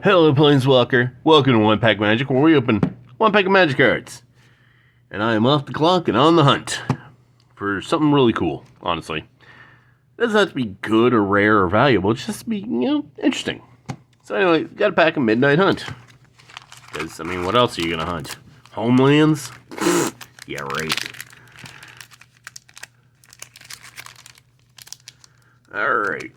Hello, Planeswalker. Welcome to One Pack Magic, where we open one pack of magic cards. And I am off the clock and on the hunt for something really cool, honestly. It doesn't have to be good or rare or valuable, it's just to be, interesting. So anyway, got a pack of Midnight Hunt. Because, what else are you going to hunt? Homelands? Yeah, right. Alright.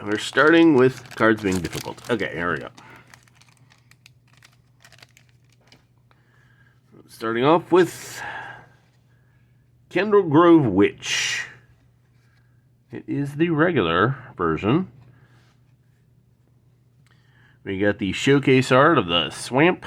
We're starting with cards being difficult. Okay, here we go. Starting off with Kendall Grove Witch. It is the regular version. We got the showcase art of the Swamp.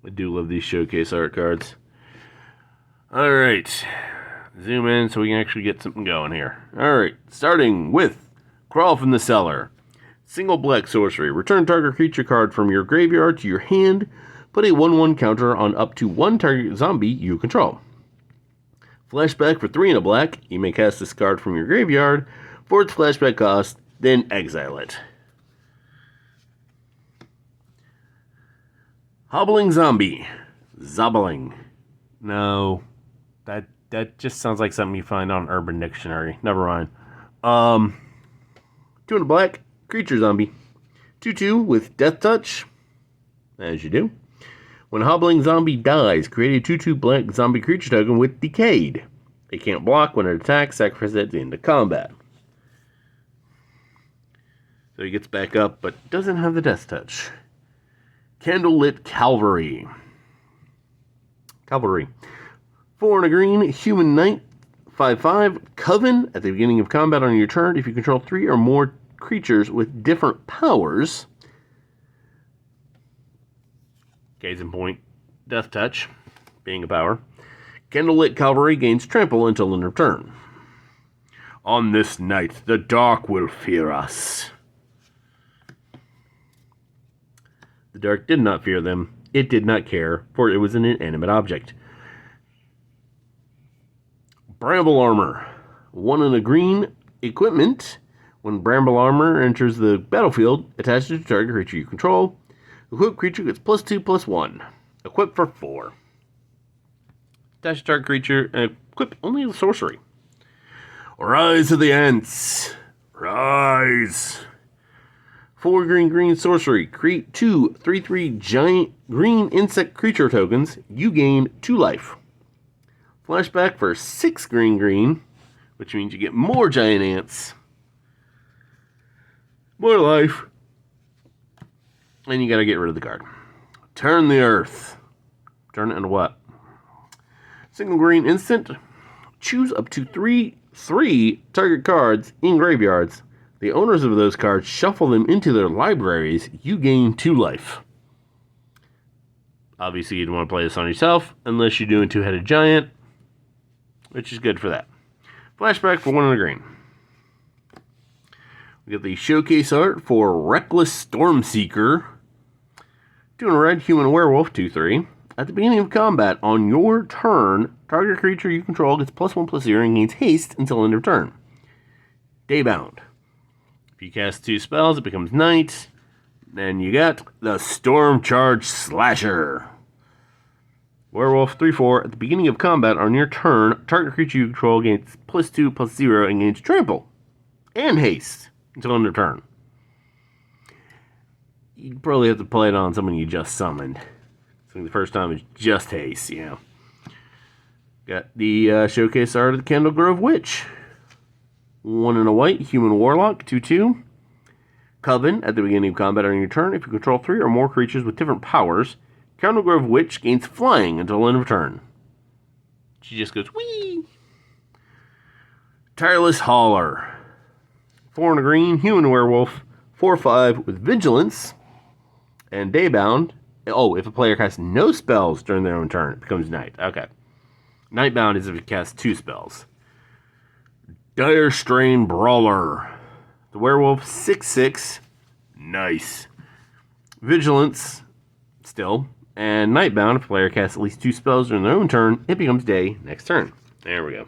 I do love these showcase art cards. Alright. Zoom in so we can actually get something going here. Alright. Starting with Crawl from the Cellar. Single black sorcery. Return target creature card from your graveyard to your hand. Put a 1/1 counter on up to one target zombie you control. Flashback for 3 and a black. You may cast this card from your graveyard for its flashback cost, then exile it. Hobbling Zombie. Zobbling. No. That just sounds like something you find on Urban Dictionary. Never mind. 2 and a black. Creature zombie. 2/2 with Death Touch. As you do. When Hobbling Zombie dies, create a 2/2 black zombie creature token with Decayed. It can't block when it attacks, sacrifice it at the end of combat. So he gets back up, but doesn't have the Death Touch. Candlelit Cavalry. 4 and a green, Human Knight, 5/5, Coven. At the beginning of combat on your turn, if you control 3 or more creatures with different powers. Case in point, Death Touch, being a power. Candlelit Cavalry gains trample until end of turn. On this night, the dark will fear us. The dark did not fear them. It did not care, for it was an inanimate object. Bramble Armor. 1 and a green, equipment. When Bramble Armor enters the battlefield, attach it to target creature you control. Equip creature gets +2/+1. Equip for 4. Attach target creature and equip only the sorcery. Rise of the Ants. Rise. 4 green sorcery. Create 2 3/3 giant green insect creature tokens. You gain 2 life. Flashback for 6 green, which means you get more giant ants. More life. And you gotta get rid of the card. Turn the Earth. Turn it into what? Single green instant. Choose up to 3 target cards in graveyards. The owners of those cards shuffle them into their libraries. You gain 2 life. Obviously, you'd want to play this on yourself, unless you're doing 2-headed giant, which is good for that. Flashback for 1 and a green. We got the showcase art for Reckless Stormseeker. 2 and a red, Human Werewolf, 2/3. At the beginning of combat, on your turn, target creature you control gets +1/+0 and gains haste until end of turn. Daybound. If you cast 2 spells, it becomes night. Then you got the Stormcharge Slasher. Werewolf, 3/4. At the beginning of combat, on your turn, target creature you control gains +2/+0 and gains trample and haste until end of turn. You'd probably have to play it on someone you just summoned. I think the first time is just haste, Got the showcase art of the Kendall Grove Witch. 1 and a white, Human Warlock, 2/2. Coven. At the beginning of combat on your turn, if you control 3 or more creatures with different powers, Kendall Grove Witch gains flying until end of turn. She just goes, whee! Tireless Hauler. 4 and a green, Human Werewolf, 4/5 with Vigilance. And Daybound. Oh, if a player casts no spells during their own turn, it becomes night. Okay. Nightbound is if it casts 2 spells. Dire Strain Brawler. The Werewolf, 6/6. Nice. Vigilance, still. And Nightbound, if a player casts at least 2 spells during their own turn, it becomes day next turn. There we go.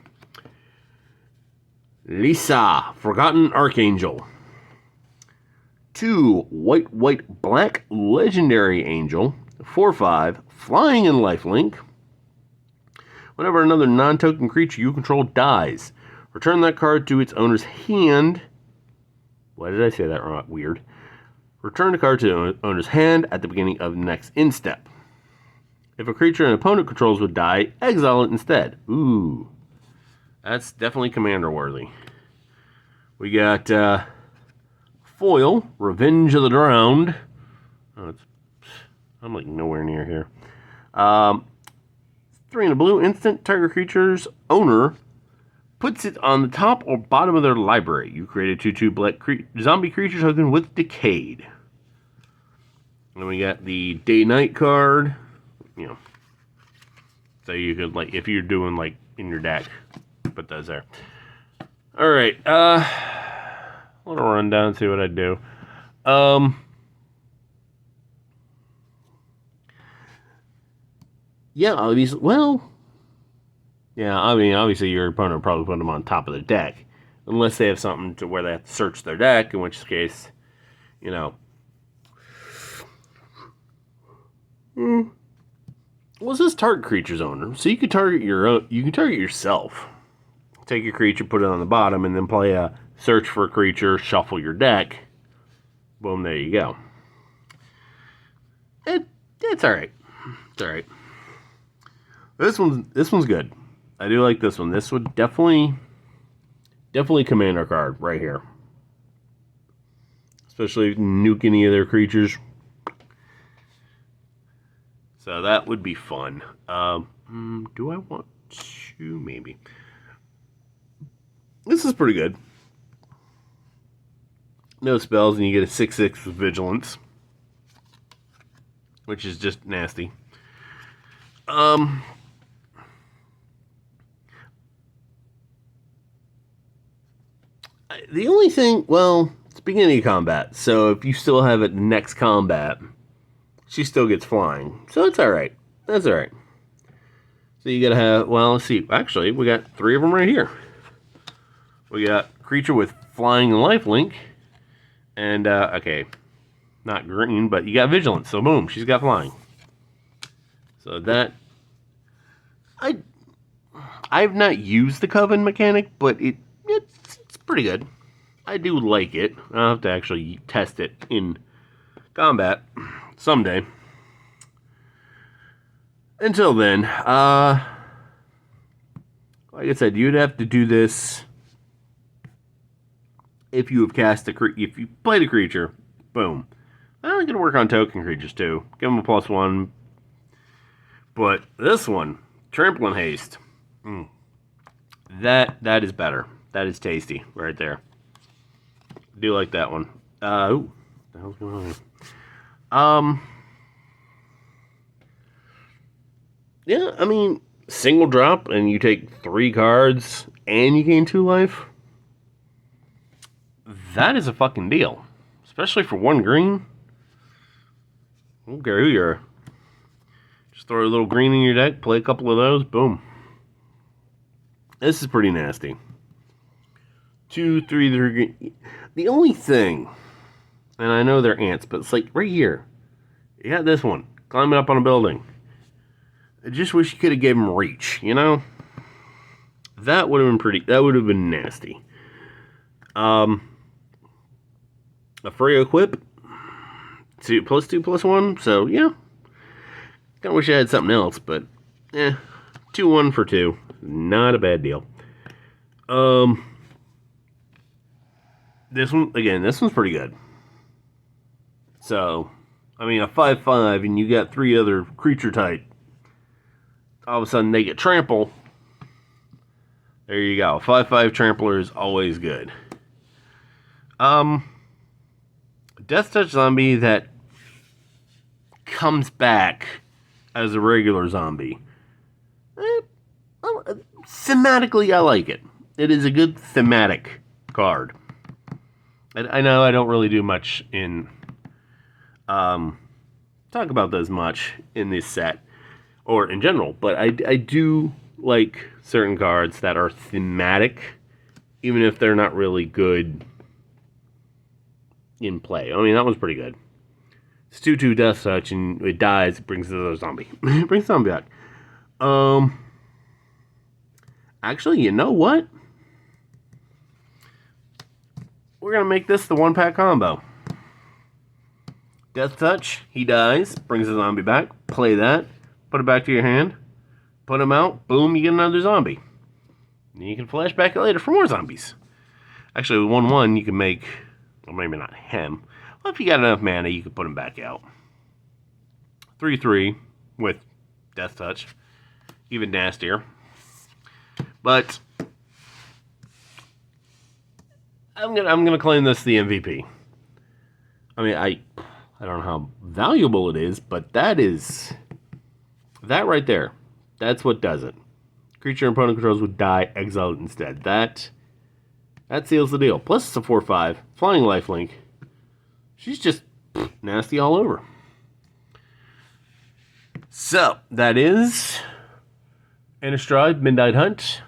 Lisa, Forgotten Archangel. 2 white, white, black legendary angel. 4/5 flying and lifelink. Whenever another non-token creature you control dies, return that card to its owner's hand. Why did I say that wrong? Weird. Return the card to the owner's hand at the beginning of the next end step. If a creature an opponent controls would die, exile it instead. Ooh. That's definitely commander worthy. We got foil, Revenge of the Drowned. Oh, I'm like nowhere near here. 3 in a blue, instant. Target creature's owner puts it on the top or bottom of their library. You create a 2/2 black zombie creature token with Decayed. And we got the Day-Night card. You know, so you could, like, if you're doing, like, in your deck, put those there. Alright, a little rundown, see what I do. Yeah, obviously, well, yeah, I mean, obviously your opponent will probably put them on top of the deck. Unless they have something to where they have to search their deck, in which case, you know. Well, it says target creature's owner, so you can target your own, you can target yourself. Take your creature, put it on the bottom, and then play a search for a creature, shuffle your deck. Boom, there you go. It's alright. It's alright. This one's good. I do like this one. This would definitely commander card right here. Especially if you nuke any of their creatures. So that would be fun. Do I want to? Maybe. This is pretty good. No spells, and you get a 6/6 with Vigilance. Which is just nasty. The only thing, well, it's beginning of combat, so if you still have it next combat, she still gets flying. So it's alright. That's alright. So you gotta have, well, let's see. Actually, we got 3 of them right here. We got creature with flying and lifelink. And, okay. Not green, but you got vigilance. So boom, she's got flying. So that, I've not used the Coven mechanic, but it's pretty good. I do like it. I'll have to actually test it in combat someday. Until then, like I said, you'd have to do this if you have cast if you played a creature. Boom. I'm gonna work on token creatures too. Give them a +1. But this one, Trample and Haste. That is better. That is tasty right there. I do like that one. Ooh, what the hell's going on here? Yeah, I mean, single drop and you take 3 cards and you gain 2 life. That is a fucking deal. Especially for 1 green. I don't care who you are. Just throw a little green in your deck, play a couple of those, boom. This is pretty nasty. 2, 3, 3 green. The only thing, and I know they're ants, but it's like right here. You got this one, climbing up on a building. I just wish you could have given him reach, you know? That would have been that would have been nasty. A free equip. +2/+1, so yeah. Kinda wish I had something else, but 2/1 for 2. Not a bad deal. This one, again, this one's pretty good. So, I mean, a 5/5 and you got 3 other creature type. All of a sudden they get trample. There you go. 5/5 trampler is always good. Death Touch zombie that comes back as a regular zombie. Thematically, I like it. It is a good thematic card. I know I don't really do much in talk about those much in this set or in general, but I do like certain cards that are thematic, even if they're not really good in play. I mean, that was pretty good. It's 2/2 Death Touch, and it dies. It brings the other zombie. It brings the zombie back. Actually, you know what? We're going to make this the 1-pack combo. Death Touch, he dies, brings the zombie back. Play that. Put it back to your hand. Put him out. Boom, you get another zombie. And you can flash back later for more zombies. Actually, with 1/1, you can make... Well, maybe not him. Well, if you got enough mana, you can put him back out. 3/3 with Death Touch. Even nastier. But... I'm gonna claim this the MVP. I mean, I don't know how valuable it is, but that right there. That's what does it. Creature and opponent controls would die, exiled instead. That seals the deal. Plus it's a 4/5 flying lifelink. She's just nasty all over. So that is Innistrad Midnight Hunt.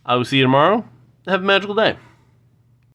I will see you tomorrow. Have a magical day.